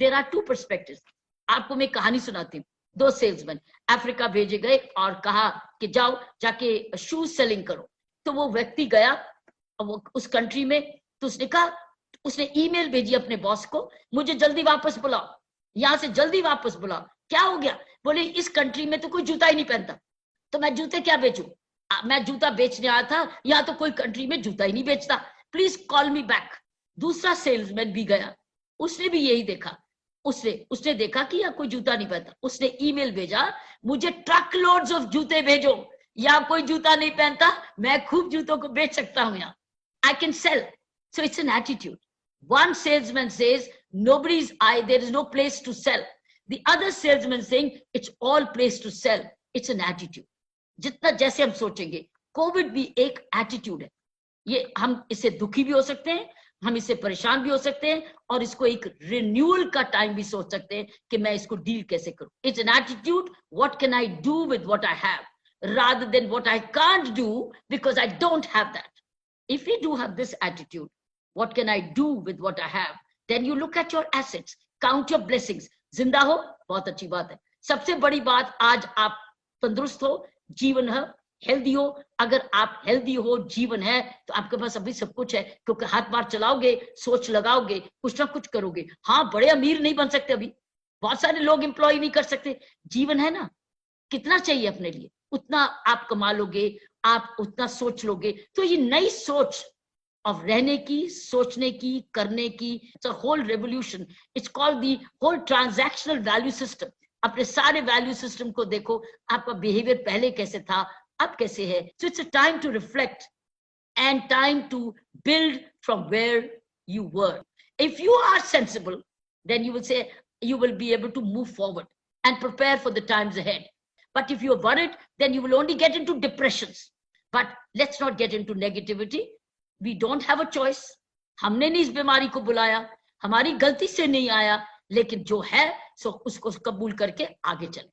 There are to perspectives. आपको मैं कहानी सुनाती हूँ। 2 सेल्समैन अफ्रीका भेजे गए और कहा कि जाओ जाके शूज सेलिंग करो। तो वो व्यक्ति गया वो उस कंट्री में, तो उसने कहा, उसने ईमेल भेजी अपने बॉस को, मुझे जल्दी वापस बुलाओ, यहाँ से जल्दी वापस बुलाओ। क्या हो गया? बोले इस कंट्री में तो कोई जूता ही नहीं पहनता, तो मैं जूते क्या बेचूं? मैं जूता बेचने आया था, यहाँ तो कोई कंट्री में जूता ही नहीं बेचता, प्लीज कॉल मी बैक। दूसरा सेल्समैन भी गया, उसने भी यही देखा, उसने देखा कि यहाँ कोई जूता नहीं पहनता, उसने ईमेल भेजा, मुझे ट्रक लोड्स ऑफ जूते भेजो, यहाँ कोई जूता नहीं पहनता, मैं खूब जूतों को बेच सकता हूँ यहाँ, I can sell. So it's an attitude. One salesman says, there is no place to sell. The other salesman saying, it's all place to sell. It's an attitude. जितना जैसे हम सोचेंगे, कोविड भी एक एटीट्यूड है। ये हम इससे दुखी भी हो सकते हैं, हम इससे परेशान भी हो सकते हैं, और इसको एक रिन्यूअल का टाइम भी सोच सकते हैं कि मैं इसको डील कैसे करूं। It's an attitude, what can I do with what I have, rather than what I can't do because I don't have that. If we do have this attitude, what can I do with what I have? Then you look at your assets, count your blessings. जिंदा हो, बहुत अच्छी बात है। सबसे बड़ी बात, आज आप तंदुरुस्त हो, जीवन है, हेल्दी हो। अगर आप हेल्दी हो, जीवन है, तो आपके पास अभी सब कुछ है, क्योंकि हाथ बार चलाओगे, सोच लगाओगे, कुछ ना कुछ करोगे। हाँ, बड़े अमीर नहीं बन सकते अभी, बहुत सारे लोग एम्प्लॉय नहीं कर सकते, जीवन है ना, कितना चाहिए अपने लिए, उतना आप कमा लोगे, आप उतना सोच लोगे। तो ये नई सोच of रहने की, सोचने की, करने की, it's a whole revolution. It's called the whole transactional value system. अपने सारे वैल्यू सिस्टम को देखो, आपका बिहेवियर पहले कैसे था, अब कैसे है। So it's a time to reflect and time to build from where you were. If you are sensible, then you will say, you will be able to move forward and prepare for the times ahead. But if you're worried, then you will only get into depressions. But let's not get into negativity. We don't have a choice. हमने नहीं इस बीमारी को बुलाया, हमारी गलती से नहीं आया, लेकिन जो है सो उसको कबूल करके आगे चले।